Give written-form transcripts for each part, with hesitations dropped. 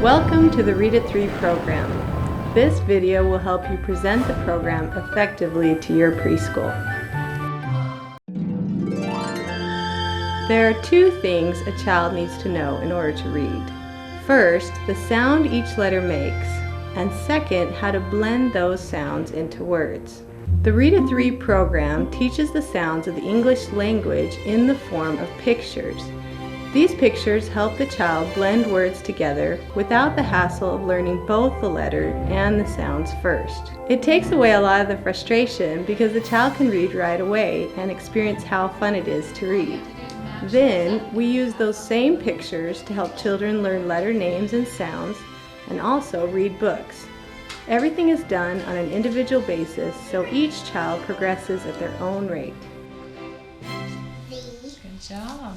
Welcome to the Read at 3 program. This video will help you present the program effectively to your preschool. There are two things a child needs to know in order to read. First, the sound each letter makes, and second, how to blend those sounds into words. The Read at 3 program teaches the sounds of the English language in the form of pictures. These pictures help the child blend words together without the hassle of learning both the letter and the sounds first. It takes away a lot of the frustration because the child can read right away and experience how fun it is to read. Then, we use those same pictures to help children learn letter names and sounds and also read books. Everything is done on an individual basis so each child progresses at their own rate. Good job.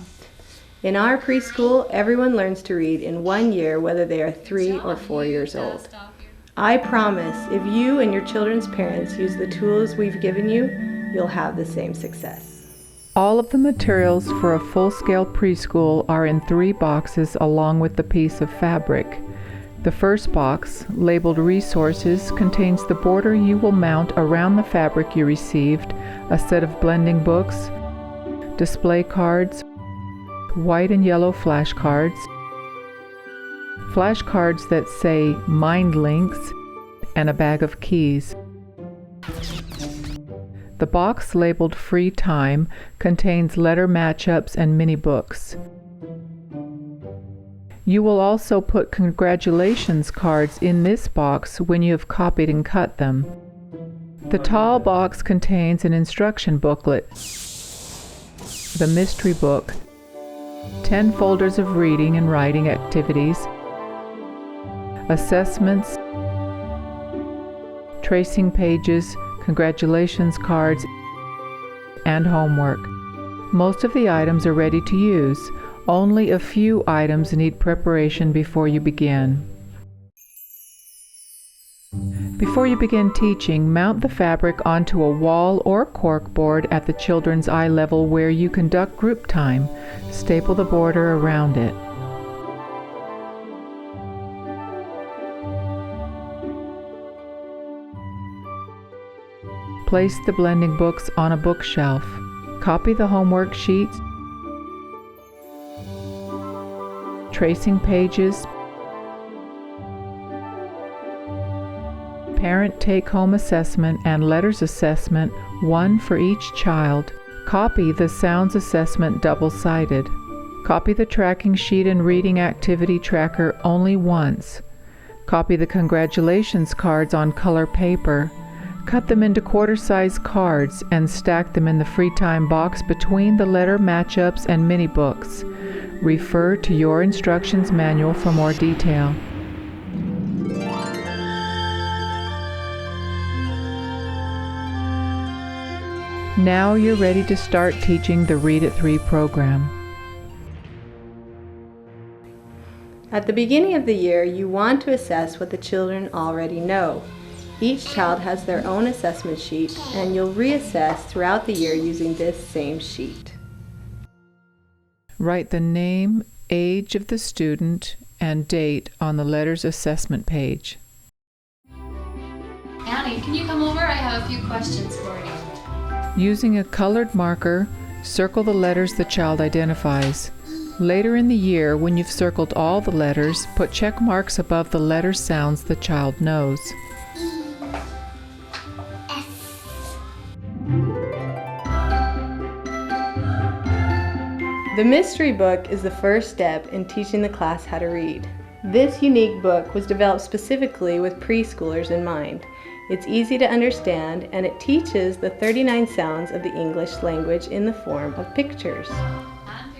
In our preschool, everyone learns to read in 1 year whether they are 3 or 4 years old. I promise if you and your children's parents use the tools we've given you, you'll have the same success. All of the materials for a full-scale preschool are in 3 boxes along with the piece of fabric. The first box, labeled Resources, contains the border you will mount around the fabric you received, a set of blending books, display cards, white and yellow flashcards, flashcards that say Mindlinks, and a bag of keys. The box labeled Free Time contains letter matchups and mini books. You will also put congratulations cards in this box when you have copied and cut them. The tall box contains an instruction booklet, the mystery book, 10 folders of reading and writing activities, assessments, tracing pages, congratulations cards, and homework. Most of the items are ready to use. Only a few items need preparation before you begin. Before you begin teaching, mount the fabric onto a wall or corkboard at the children's eye level where you conduct group time. Staple the border around it. Place the blending books on a bookshelf. Copy the homework sheets, tracing pages, parent take-home assessment and letters assessment, one for each child. Copy the sounds assessment double-sided. Copy the tracking sheet and reading activity tracker only once. Copy the congratulations cards on color paper. Cut them into quarter-size cards and stack them in the free time box between the letter matchups and mini books. Refer to your instructions manual for more detail. Now you're ready to start teaching the Read at 3 program. At the beginning of the year, you want to assess what the children already know. Each child has their own assessment sheet, and you'll reassess throughout the year using this same sheet. Write the name, age of the student, and date on the letters assessment page. Annie, can you come over? I have a few questions for you. Using a colored marker, circle the letters the child identifies. Later in the year, when you've circled all the letters, put check marks above the letter sounds the child knows. The mystery book is the first step in teaching the class how to read. This unique book was developed specifically with preschoolers in mind. It's easy to understand, and it teaches the 39 sounds of the English language in the form of pictures.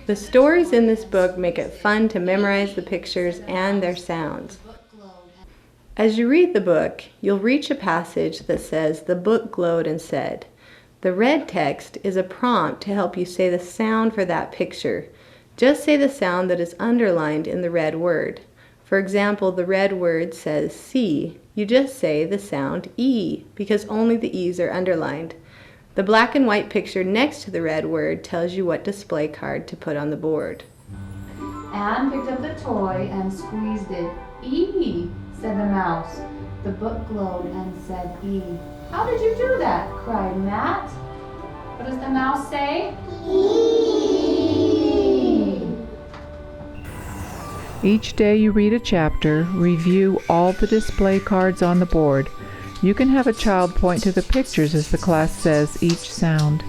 The stories in this book make it fun to memorize the pictures and their sounds. As you read the book, you'll reach a passage that says, "The book glowed and said." The red text is a prompt to help you say the sound for that picture. Just say the sound that is underlined in the red word. For example, the red word says C. You just say the sound E because only the E's are underlined. The black and white picture next to the red word tells you what display card to put on the board. Anne picked up the toy and squeezed it E, said the mouse. The book glowed and said E. How did you do that? Cried Matt. What does the mouse say? E. Each day you read a chapter, review all the display cards on the board. You can have a child point to the pictures as the class says each sound.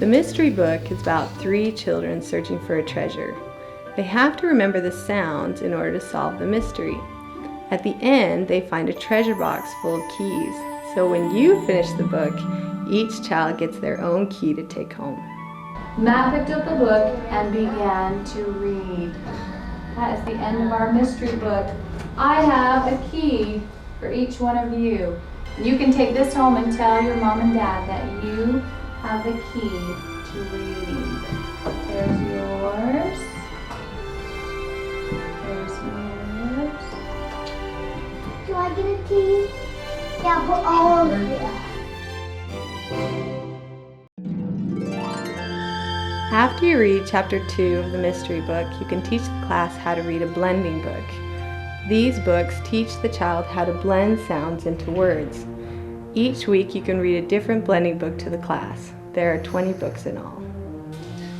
The mystery book is about 3 children searching for a treasure. They have to remember the sounds in order to solve the mystery. At the end, they find a treasure box full of keys. So when you finish the book, each child gets their own key to take home. Matt picked up the book and began to read. That is the end of our mystery book. I have a key for each one of you. You can take this home and tell your mom and dad that you have the key to reading. There's yours. There's yours. Do I get a key? Yeah, put all over here. After you read chapter 2 of the mystery book, you can teach the class how to read a blending book. These books teach the child how to blend sounds into words. Each week you can read a different blending book to the class. There are 20 books in all.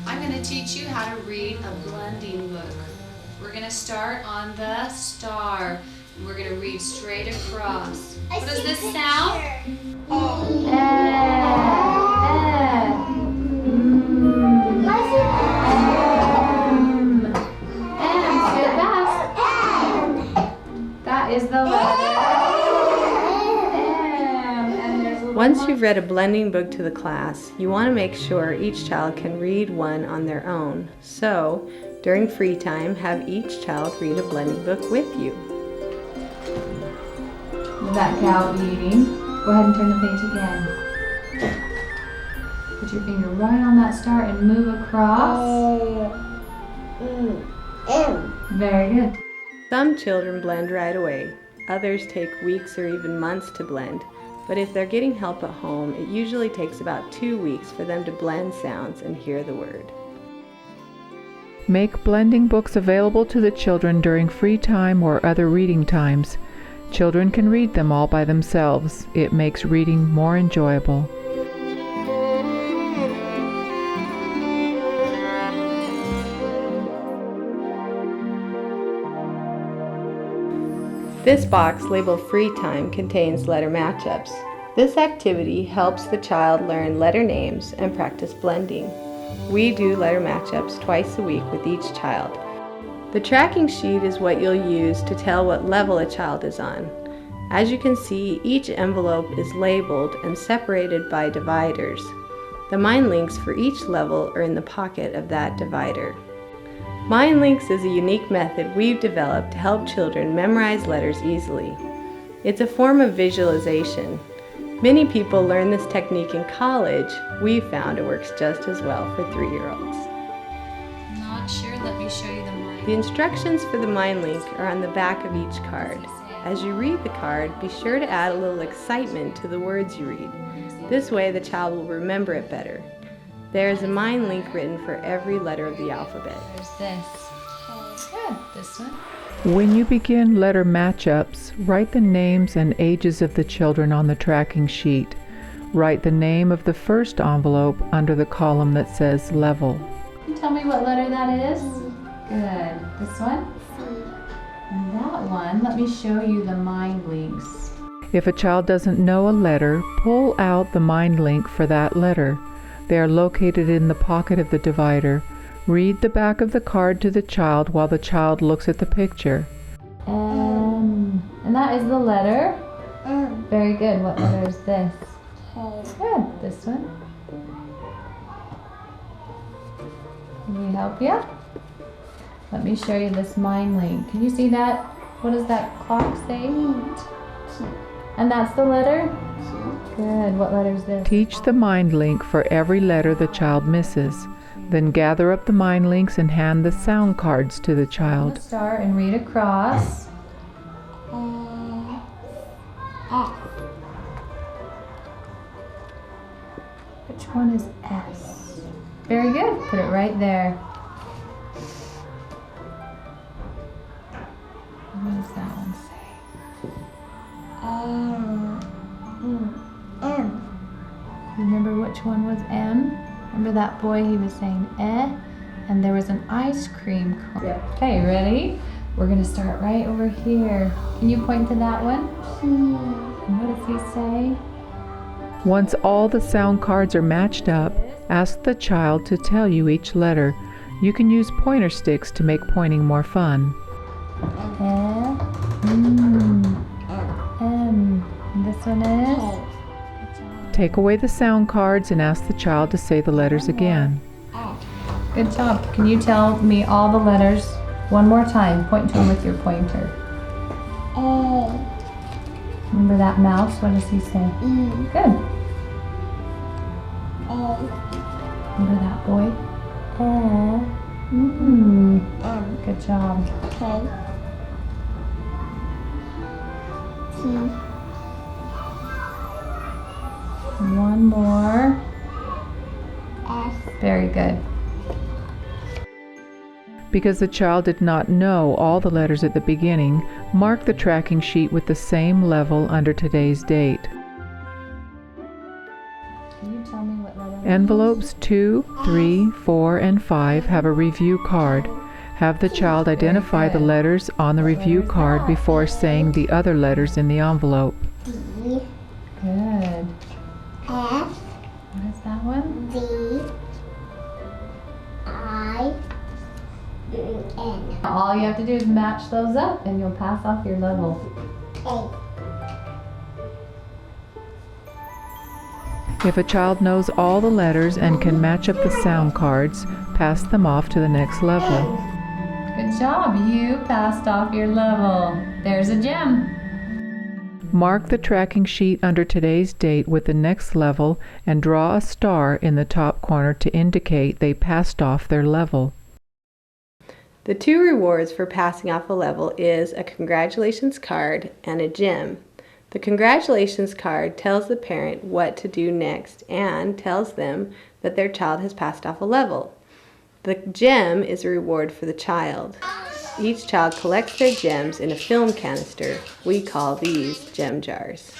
I'm going to teach you how to read a blending book. We're going to start on the star. And we're going to read straight across. What does this sound? That is the letter. Once you've read a blending book to the class, you want to make sure each child can read one on their own. So, during free time, have each child read a blending book with you. Is that cow eating? Go ahead and turn the page again. Put your finger right on that star and move across. Very good. Some children blend right away. Others take weeks or even months to blend. But if they're getting help at home, it usually takes about 2 weeks for them to blend sounds and hear the word. Make blending books available to the children during free time or other reading times. Children can read them all by themselves. It makes reading more enjoyable. This box labeled Free Time contains letter matchups. This activity helps the child learn letter names and practice blending. We do letter matchups twice a week with each child. The tracking sheet is what you'll use to tell what level a child is on. As you can see, each envelope is labeled and separated by dividers. The Mindlinks for each level are in the pocket of that divider. Mindlinks is a unique method we've developed to help children memorize letters easily. It's a form of visualization. Many people learn this technique in college. We've found it works just as well for 3-year-olds. Not sure. Let me show you the mind. The instructions for the Mindlink are on the back of each card. As you read the card, be sure to add a little excitement to the words you read. This way the child will remember it better. There is a Mindlink written for every letter of the alphabet. There's this. Good. This one. When you begin letter matchups, write the names and ages of the children on the tracking sheet. Write the name of the first envelope under the column that says level. Can you tell me what letter that is? Good. This one? And that one, let me show you the Mindlinks. If a child doesn't know a letter, pull out the Mindlink for that letter. They are located in the pocket of the divider. Read the back of the card to the child while the child looks at the picture. And that is the letter? Very good. What letter is this? Good. This one? Can we help you? Let me show you this Mindlink. Can you see that? What does that clock say? And that's the letter? Good. What letter is this? Teach the Mindlink for every letter the child misses. Then gather up the Mindlinks and hand the sound cards to the child. Let's start and read across. Which one is S? Very good. Put it right there. Remember which one was M? Remember that boy, he was saying eh? And there was an ice cream cone. Yep. Okay, ready? We're gonna start right over here. Can you point to that one? And what does he say? Once all the sound cards are matched up, ask the child to tell you each letter. You can use pointer sticks to make pointing more fun. M. And this one is? Take away the sound cards and ask the child to say the letters again. Good job. Can you tell me all the letters one more time? Point to them with your pointer. Remember that mouse? What does he say? Good. Remember that boy? Good job. One more. Very good. Because the child did not know all the letters at the beginning, mark the tracking sheet with the same level under today's date. Can you tell me what letter? Envelopes 2, 3, 4, and 5 have a review card. Have the child identify the letters on the review card before saying the other letters in the envelope. Good. What is that one? All you have to do is match those up and you'll pass off your level. If a child knows all the letters and can match up the sound cards, pass them off to the next level. Good job, you passed off your level. There's a gem. Mark the tracking sheet under today's date with the next level and draw a star in the top corner to indicate they passed off their level. The two rewards for passing off a level is a congratulations card and a gem. The congratulations card tells the parent what to do next and tells them that their child has passed off a level. The gem is a reward for the child. Each child collects their gems in a film canister. We call these gem jars.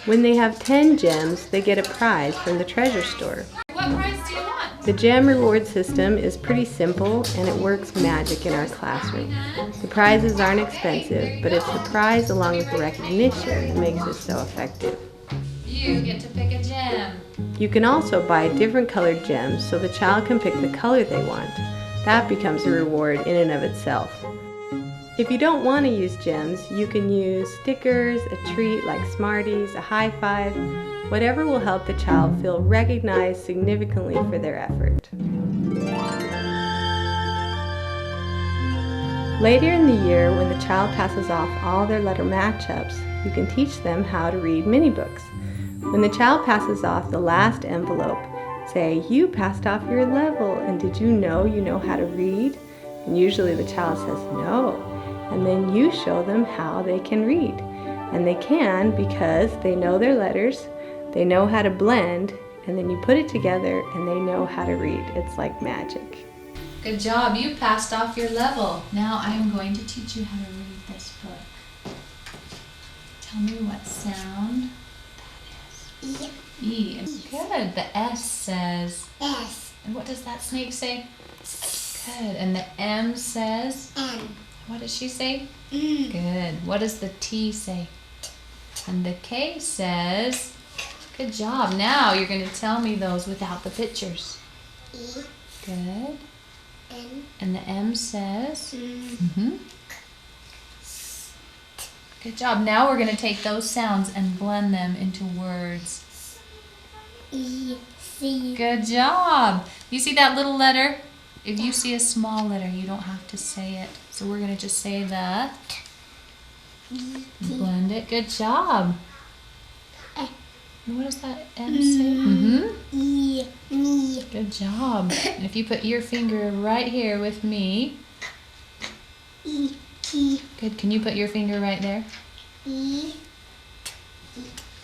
When they have 10 gems, they get a prize from the treasure store. What prize do you want? The gem reward system is pretty simple and it works magic in our classroom. The prizes aren't expensive, but it's the prize along with the recognition that makes it so effective. You get to pick a gem. You can also buy different colored gems so the child can pick the color they want. That becomes a reward in and of itself. If you don't want to use gems, you can use stickers, a treat like Smarties, a high five, whatever will help the child feel recognized significantly for their effort. Later in the year, when the child passes off all their letter matchups, you can teach them how to read mini books. When the child passes off the last envelope, say, "You passed off your level, and did you know how to read?" And usually the child says, "No." And then you show them how they can read. And they can because they know their letters, they know how to blend, and then you put it together and they know how to read. It's like magic. Good job, you passed off your level. Now I am going to teach you how to read this book. Tell me what sound that is. E. Good. The S says. S. And what does that snake say? Good. And the M says. M. What does she say? Good. What does the T say? And the K says. Good job. Now you're going to tell me those without the pictures. E. Good. N. And the M says. M. Good job. Now we're going to take those sounds and blend them into words. E. C. Good job. You see that little letter? If you see a small letter, you don't have to say it. So we're going to just say the. E. Blend it. Good job. Eh. And what does that M say? E. Me. Good job. And if you put your finger right here with me. E. T. Good. Can you put your finger right there? E.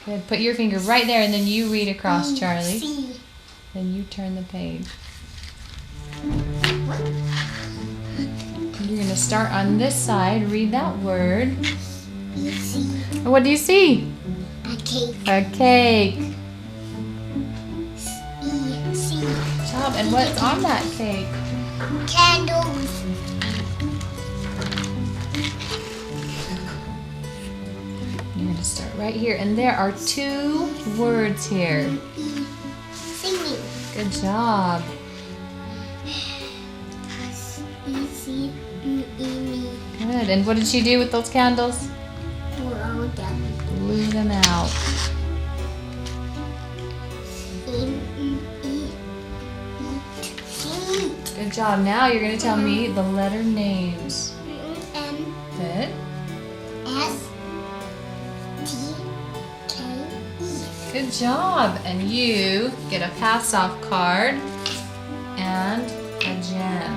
Good. Put your finger right there and then you read across, Charlie. C. Then you turn the page. You're going to start on this side. Read that word. E. C. What do you see? A cake. A cake. job. And what's on that cake? Candles. You're going to start right here. And there are 2 words here. Singing. Good job. Easy. Good. And what did she do with those candles? Blow them. Blew them out. Good job. Now you're going to tell me the letter names. M Good. S T K E. Good job. And you get a pass-off card and a gem.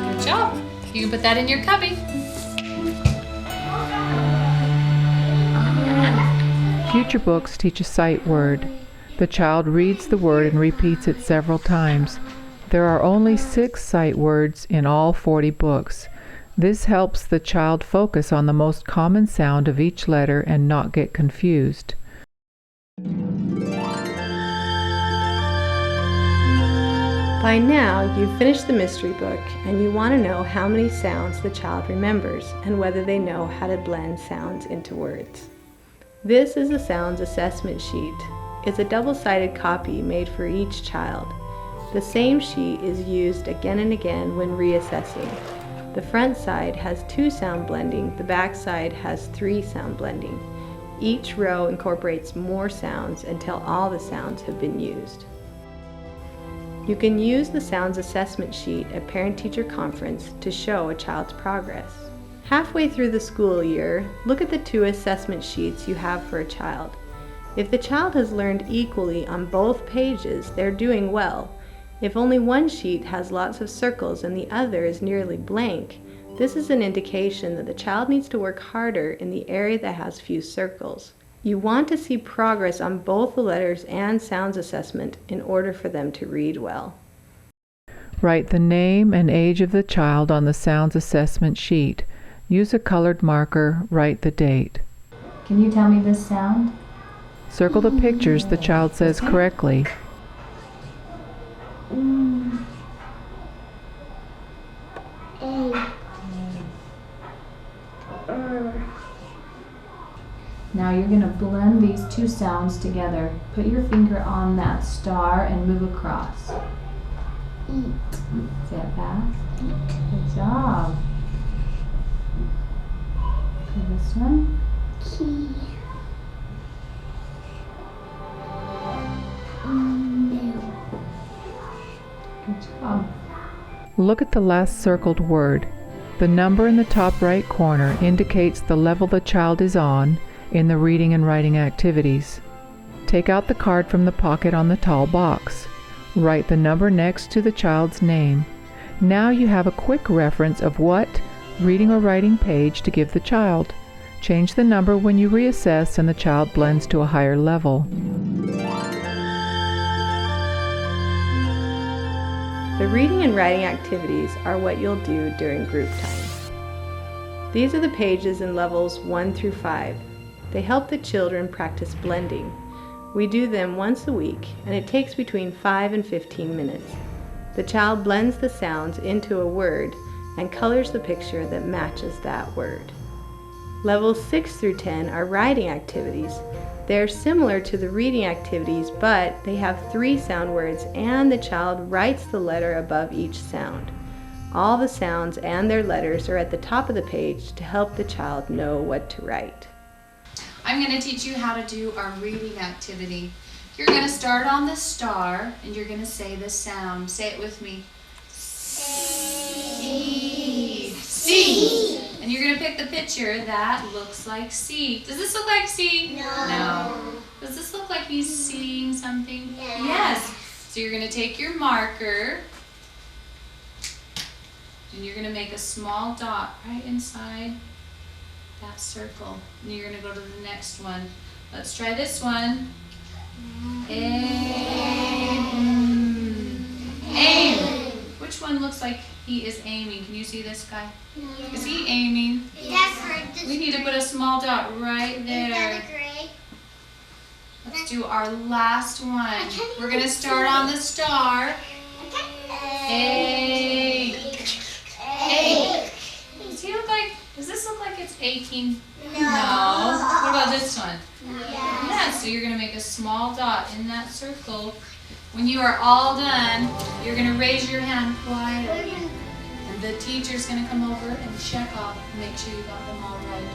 Good job. You can put that in your cubby. Future books teach a sight word. The child reads the word and repeats it several times. There are only 6 sight words in all 40 books. This helps the child focus on the most common sound of each letter and not get confused. By now, you've finished the mystery book and you want to know how many sounds the child remembers and whether they know how to blend sounds into words. This is a sounds assessment sheet. It's a double-sided copy made for each child. The same sheet is used again and again when reassessing. The front side has 2 sound blending, the back side has 3 sound blending. Each row incorporates more sounds until all the sounds have been used. You can use the sounds assessment sheet at parent-teacher conference to show a child's progress. Halfway through the school year, look at the 2 assessment sheets you have for a child. If the child has learned equally on both pages, they're doing well. If only one sheet has lots of circles and the other is nearly blank, this is an indication that the child needs to work harder in the area that has few circles. You want to see progress on both the letters and sounds assessment in order for them to read well. Write the name and age of the child on the sounds assessment sheet. Use a colored marker, write the date. Can you tell me this sound? Circle the pictures the child says correctly. Now you're going to blend these 2 sounds together. Put your finger on that star and move across. Eat. Say it fast. Good job. Okay, this one. Key. Good job. Look at the last circled word. The number in the top right corner indicates the level the child is on in the reading and writing activities. Take out the card from the pocket on the tall box. Write the number next to the child's name. Now you have a quick reference of what reading or writing page to give the child. Change the number when you reassess and the child blends to a higher level. The reading and writing activities are what you'll do during group time. These are the pages in levels 1 through 5. They help the children practice blending. We do them once a week, and it takes between 5 and 15 minutes. The child blends the sounds into a word and colors the picture that matches that word. Levels 6 through 10 are writing activities. They're similar to the reading activities, but they have 3 sound words and the child writes the letter above each sound. All the sounds and their letters are at the top of the page to help the child know what to write. I'm going to teach you how to do our reading activity. You're going to start on the star and you're going to say the sound. Say it with me. C. C. And you're going to pick the picture that looks like C. Does this look like C? No. Does this look like he's seeing something? Yes. So you're going to take your marker and you're going to make a small dot right inside that circle. And you're going to go to the next one. Let's try this one. Aim. Aim. Which one looks like he is aiming? Can you see this guy? Is he aiming? That's right. We need to put a small dot right there. Is that a gray? Let's do our last one. We're going to start on the star. A. A. Does this look like it's aching? No. What about this one? Yeah, so you're going to make a small dot in that circle. When you are all done, you're going to raise your hand quietly. And the teacher's going to come over and check off and make sure you got them all right.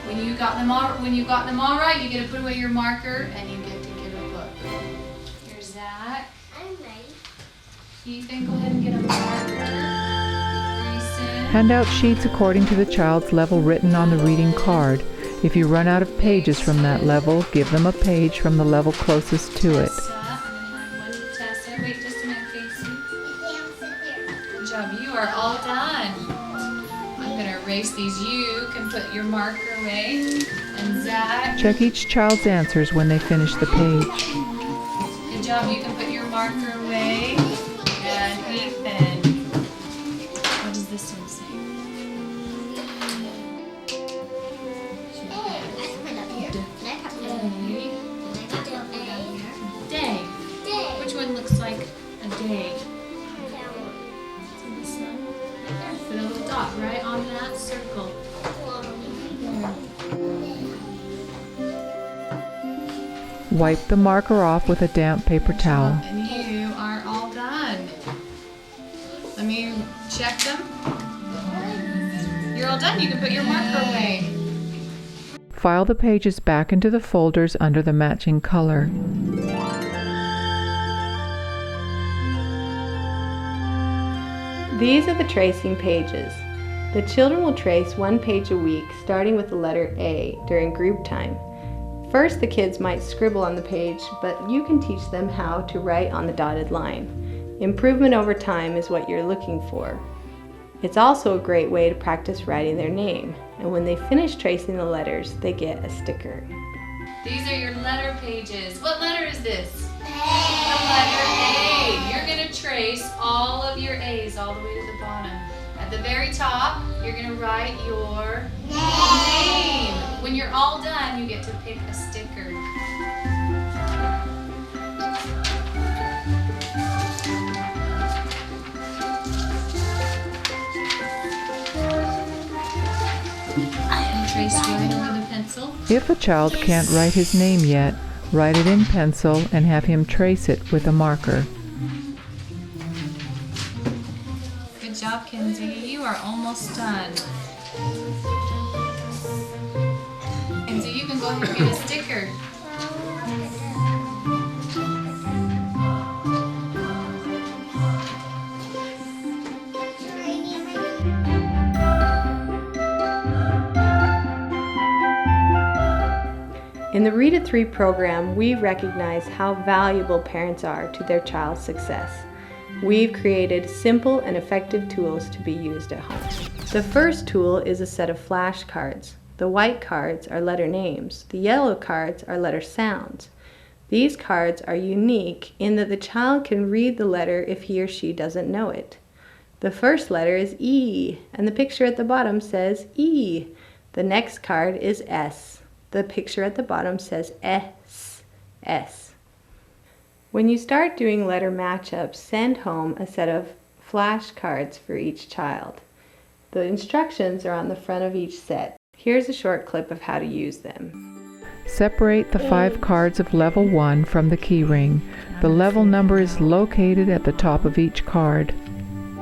When you got them all right, you get to put away your marker and you get to get a book. Here's Zach. I'm ready. Ethan, go ahead and get a marker. Hand out sheets according to the child's level written on the reading card. If you run out of pages from that level, give them a page from the level closest to it. Tessa, I'm going to have one for Tessa. Wait just a minute, Casey. Good job. You are all done. I'm going to erase these. You can put your marker away. And Zach. Check each child's answers when they finish the page. Good job. You can put your marker away. And Ethan. What does this one say? Day. Which one looks like a day? This one. Put a little dot right on that circle. Wipe the marker off with a damp paper towel. And you are all done. Let me check them. You're all done. You can put your marker away. File the pages back into the folders under the matching color. These are the tracing pages. The children will trace one page a week, starting with the letter A during group time. First, the kids might scribble on the page, but you can teach them how to write on the dotted line. Improvement over time is what you're looking for. It's also a great way to practice writing their name, and when they finish tracing the letters, they get a sticker. These are your letter pages. What letter is this? The letter A. You're going to trace all of your A's all the way to the bottom. At the very top, you're going to write your name. When you're all done, you get to pick a sticker. Trace right over the pencil. If a child can't write his name yet, write it in pencil and have him trace it with a marker. Good job, Kenzie. You are almost done. Kenzie, you can go ahead and get a sticker. In the Read at 3 program, we recognize how valuable parents are to their child's success. We've created simple and effective tools to be used at home. The first tool is a set of flashcards. The white cards are letter names. The yellow cards are letter sounds. These cards are unique in that the child can read the letter if he or she doesn't know it. The first letter is E, and the picture at the bottom says E. The next card is S. The picture at the bottom says S. S. When you start doing letter matchups, send home a set of flashcards for each child. The instructions are on the front of each set. Here's a short clip of how to use them. Separate the 5 cards of level 1 from the key ring. The level number is located at the top of each card.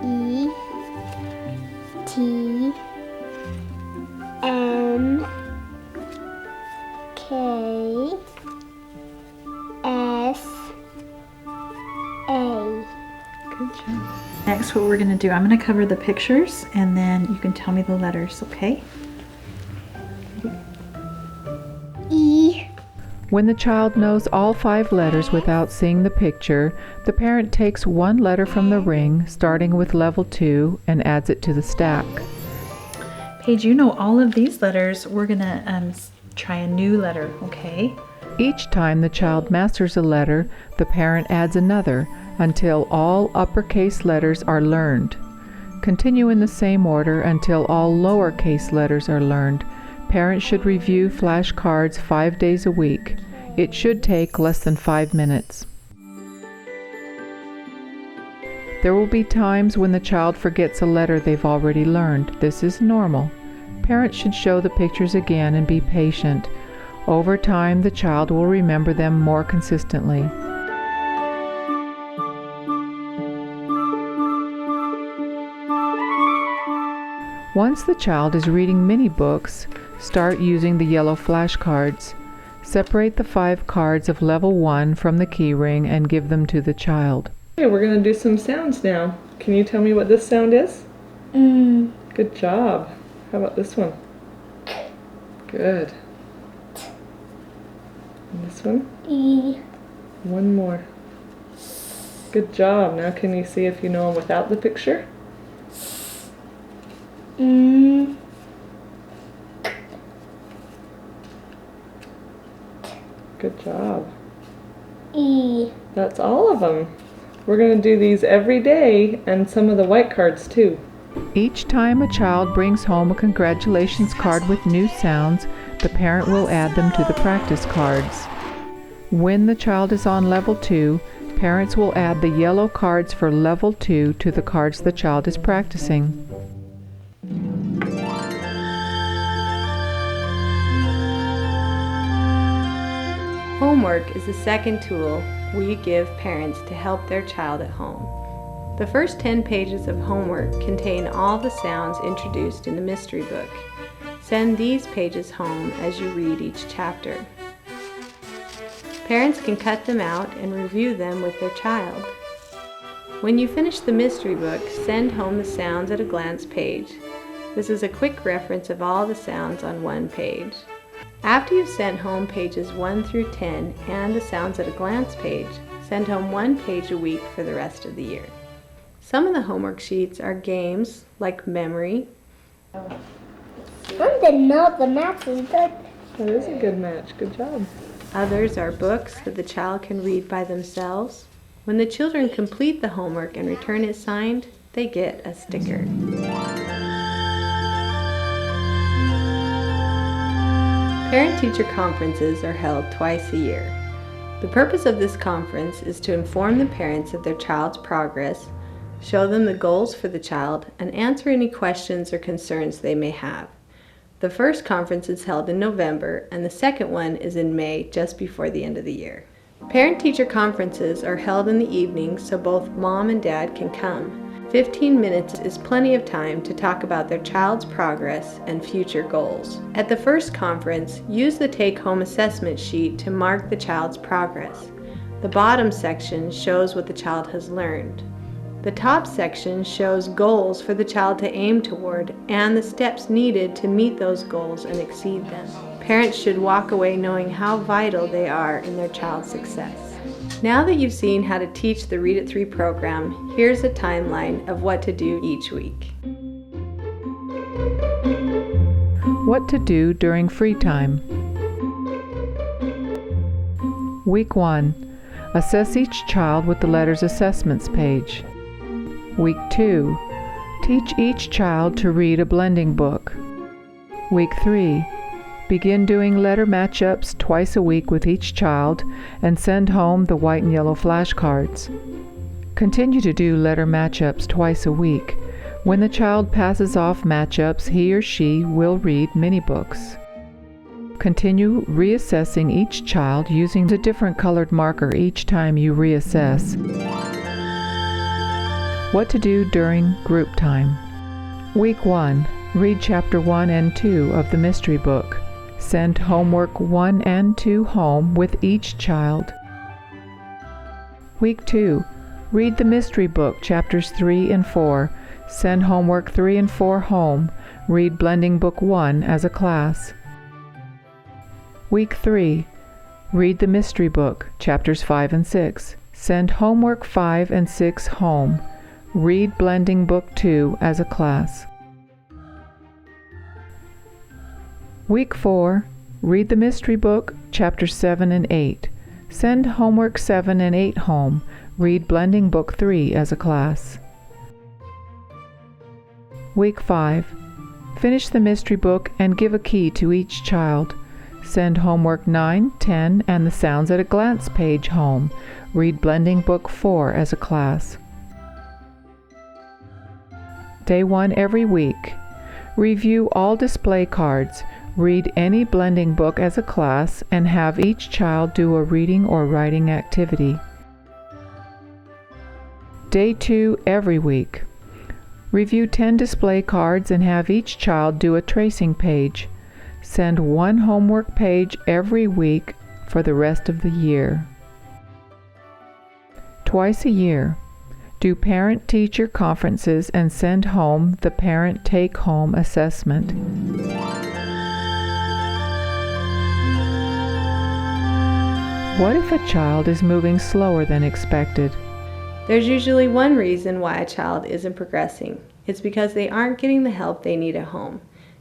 E T M K S A. Good job. Next, what we're going to do, I'm going to cover the pictures and then you can tell me the letters, okay? E. When the child knows all 5 letters without seeing the picture, the parent takes one letter from the ring, starting with level 2, and adds it to the stack. Paige, you know all of these letters. We're going to try a new letter, okay? Each time the child masters a letter, the parent adds another until all uppercase letters are learned. Continue in the same order until all lowercase letters are learned. Parents should review flashcards 5 days a week. It should take less than 5 minutes. There will be times when the child forgets a letter they've already learned. This is normal. Parents should show the pictures again and be patient. Over time, the child will remember them more consistently. Once the child is reading many books, start using the yellow flashcards. Separate the 5 cards of level 1 from the key ring and give them to the child. Okay, we're going to do some sounds now. Can you tell me what this sound is? Good job. How about this one? Good. And this one? E. One more. Good job. Now can you see if you know them without the picture? Good job. E. That's all of them. We're going to do these every day and some of the white cards too. Each time a child brings home a congratulations card with new sounds, the parent will add them to the practice cards. When the child is on level 2, parents will add the yellow cards for level 2 to the cards the child is practicing. Homework is the second tool we give parents to help their child at home. The first 10 pages of homework contain all the sounds introduced in the mystery book. Send these pages home as you read each chapter. Parents can cut them out and review them with their child. When you finish the mystery book, send home the sounds at a glance page. This is a quick reference of all the sounds on one page. After you've sent home pages 1 through 10 and the sounds at a glance page, send home 1 page a week for the rest of the year. Some of the homework sheets are games like memory. The math is good. That is a good match. Good job. Others are books that the child can read by themselves. When the children complete the homework and return it signed, they get a sticker. Parent-teacher conferences are held twice a year. The purpose of this conference is to inform the parents of their child's progress, show them the goals for the child, and answer any questions or concerns they may have. The first conference is held in November, and the second one is in May, just before the end of the year. Parent-teacher conferences are held in the evening so both mom and dad can come. 15 minutes is plenty of time to talk about their child's progress and future goals. At the first conference, use the take-home assessment sheet to mark the child's progress. The bottom section shows what the child has learned. The top section shows goals for the child to aim toward and the steps needed to meet those goals and exceed them. Parents should walk away knowing how vital they are in their child's success. Now that you've seen how to teach the Read at 3 program, here's a timeline of what to do each week. What to do during free time. Week 1. Assess each child with the letters assessments page. Week 2. Teach each child to read a blending book. Week 3. Begin doing letter matchups twice a week with each child and send home the white and yellow flashcards. Continue to do letter matchups twice a week. When the child passes off matchups, he or she will read mini books. Continue reassessing each child using a different colored marker each time you reassess. What to do during group time. Week 1. Read chapter 1 and 2 of the mystery book. Send homework 1 and 2 home with each child. Week 2. Read the mystery book, chapters 3 and 4. Send homework 3 and 4 home. Read blending book 1 as a class. Week 3. Read the mystery book, chapters 5 and 6. Send homework 5 and 6 home. Read blending book 2 as a class. Week 4. Read the mystery book, chapters 7 and 8. Send homework 7 and 8 home. Read blending book 3 as a class. Week 5. Finish the mystery book and give a key to each child. Send homework 9, 10, and the Sounds at a Glance page home. Read Blending Book 4 as a class. Day 1 every week. Review all display cards. Read any blending book as a class and have each child do a reading or writing activity. Day 2 every week. Review 10 display cards and have each child do a tracing page. Send one homework page every week for the rest of the year. Twice a year. Do parent-teacher conferences and send home the parent take-home assessment. What if a child is moving slower than expected? There's usually one reason why a child isn't progressing. It's because they aren't getting the help they need at home.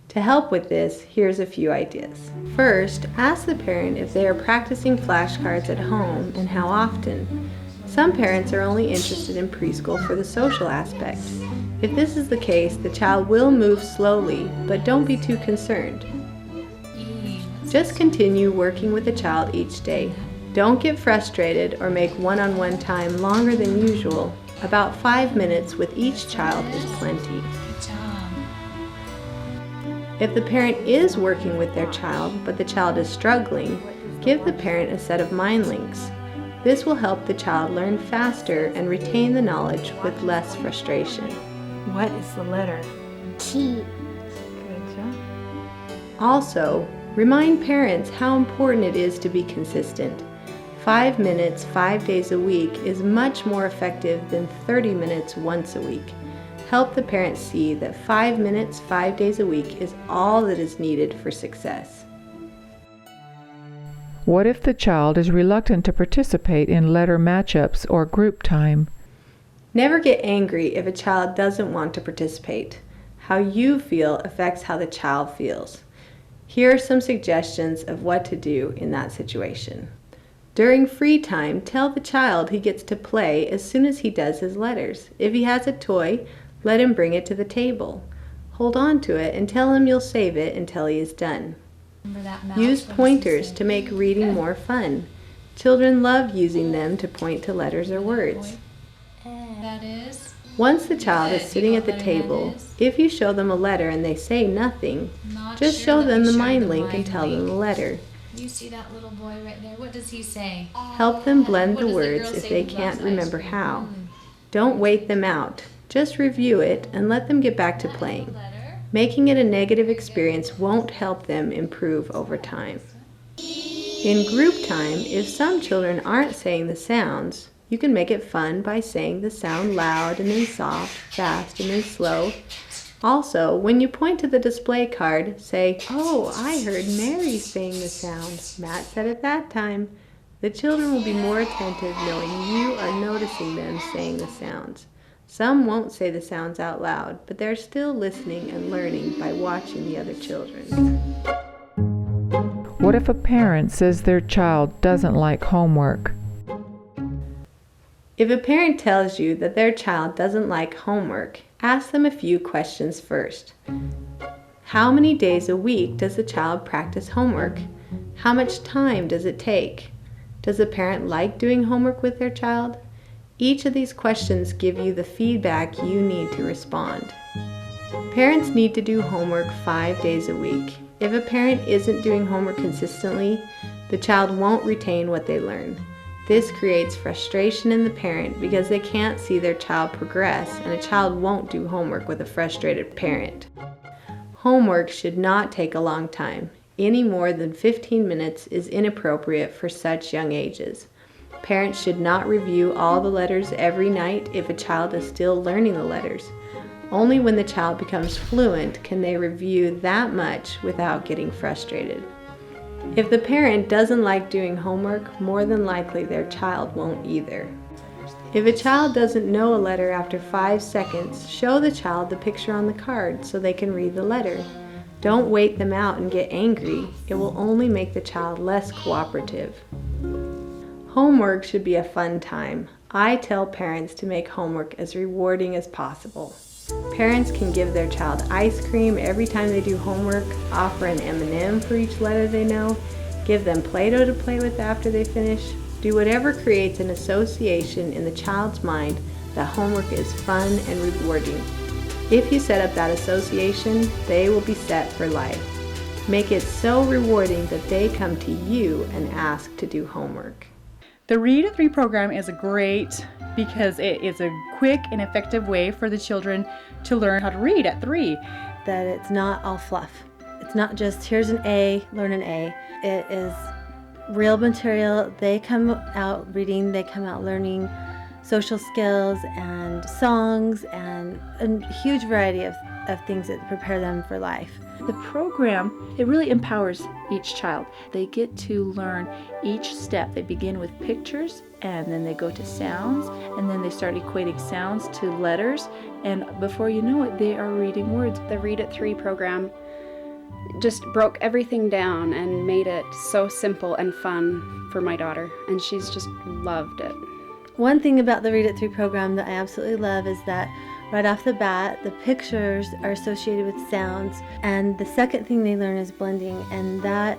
To help with this, here's a few ideas. First, ask the parent if they are practicing flashcards at home and how often. Some parents are only interested in preschool for the social aspect. If this is the case, the child will move slowly, but don't be too concerned. Just continue working with the child each day. Don't get frustrated or make one-on-one time longer than usual. About 5 minutes with each child is plenty. If the parent is working with their child, but the child is struggling, give the parent a set of Mindlinks. This will help the child learn faster and retain the knowledge with less frustration. What is the letter? T. Good job. Also, remind parents how important it is to be consistent. 5 minutes, 5 days a week is much more effective than 30 minutes once a week. Help the parents see that 5 minutes, 5 days a week is all that is needed for success. What if the child is reluctant to participate in letter matchups or group time? Never get angry if a child doesn't want to participate. How you feel affects how the child feels. Here are some suggestions of what to do in that situation. During free time, tell the child he gets to play as soon as he does his letters. If he has a toy, let him bring it to the table. Hold on to it and tell him you'll save it until he is done. Use pointers to make reading more fun. Children love using them to point to letters or words. That is. Once the child is sitting at the table, if you show them a letter and they say nothing, just show them the mind link and tell them the letter. You see that little boy right there? What does he say? Help them blend What the does words girl if say they who can't loves remember ice cream? how. Don't wait them out. Just review it and let them get back to playing. Making it a negative experience won't help them improve over time. In group time, if some children aren't saying the sounds, you can make it fun by saying the sound loud and then soft, fast and then slow. Also, when you point to the display card, say, "Oh, I heard Mary saying the sound. Matt said it that time." The children will be more attentive knowing you are noticing them saying the sounds. Some won't say the sounds out loud, but they're still listening and learning by watching the other children. What if a parent says their child doesn't like homework? If a parent tells you that their child doesn't like homework, ask them a few questions first. How many days a week does the child practice homework? How much time does it take? Does the parent like doing homework with their child? Each of these questions give you the feedback you need to respond. Parents need to do homework 5 days a week. If a parent isn't doing homework consistently, the child won't retain what they learn. This creates frustration in the parent because they can't see their child progress, and a child won't do homework with a frustrated parent. Homework should not take a long time. Any more than 15 minutes is inappropriate for such young ages. Parents should not review all the letters every night if a child is still learning the letters. Only when the child becomes fluent can they review that much without getting frustrated. If the parent doesn't like doing homework, more than likely their child won't either. If a child doesn't know a letter after 5 seconds, show the child the picture on the card so they can read the letter. Don't wait them out and get angry. It will only make the child less cooperative. Homework should be a fun time. I tell parents to make homework as rewarding as possible. Parents can give their child ice cream every time they do homework, offer an M&M for each letter they know, give them Play-Doh to play with after they finish. Do whatever creates an association in the child's mind that homework is fun and rewarding. If you set up that association, they will be set for life. Make it so rewarding that they come to you and ask to do homework. The Read at 3 program is great because it is a quick and effective way for the children to learn how to read at 3. That it's not all fluff. It's not just here's an A, learn an A. It is real material. They come out reading, they come out learning social skills and songs and a huge variety of things that prepare them for life. The program, it really empowers each child. They get to learn each step. They begin with pictures, and then they go to sounds, and then they start equating sounds to letters, and before you know it, they are reading words. The Read at 3 program just broke everything down and made it so simple and fun for my daughter, and she's just loved it. One thing about the Read at 3 program that I absolutely love is that right off the bat, the pictures are associated with sounds, and the second thing they learn is blending, and that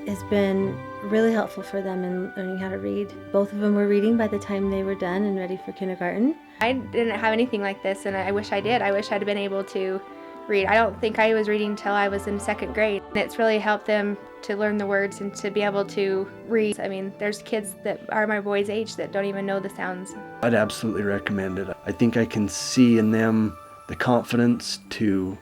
has been really helpful for them in learning how to read. Both of them were reading by the time they were done and ready for kindergarten. I didn't have anything like this, and I wish I did. I wish I'd been able to read. I don't think I was reading till I was in 2nd grade. It's really helped them to learn the words and to be able to read. I mean, there's kids that are my boy's age that don't even know the sounds. I'd absolutely recommend it. I think I can see in them the confidence to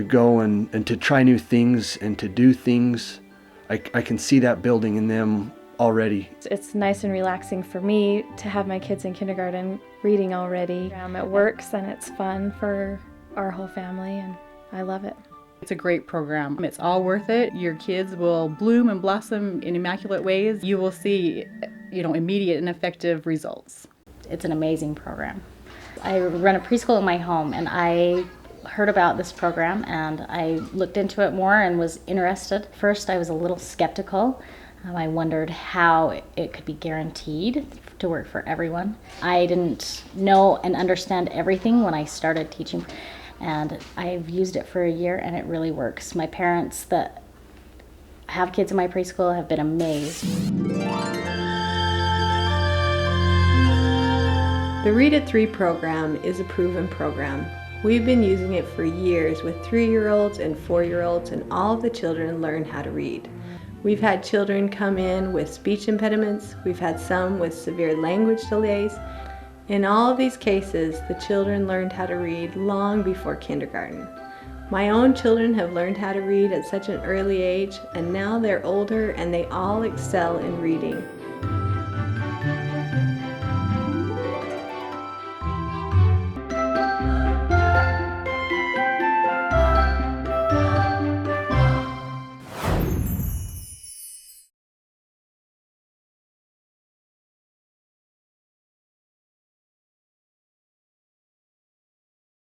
go and to try new things and to do things. I can see that building in them already. It's nice and relaxing for me to have my kids in kindergarten reading already. It works and it's fun for our whole family, and I love it. It's a great program. It's all worth it. Your kids will bloom and blossom in immaculate ways. You will see, immediate and effective results. It's an amazing program. I run a preschool in my home, and I heard about this program and I looked into it more and was interested. First, I was a little skeptical. I wondered how it could be guaranteed to work for everyone. I didn't know and understand everything when I started teaching, and I've used it for a year and it really works. My parents that have kids in my preschool have been amazed. The Read at 3 program is a proven program. We've been using it for years with 3-year-olds and 4-year-olds, and all of the children learn how to read. We've had children come in with speech impediments. We've had some with severe language delays. In all of these cases, the children learned how to read long before kindergarten. My own children have learned how to read at such an early age, and now they're older and they all excel in reading.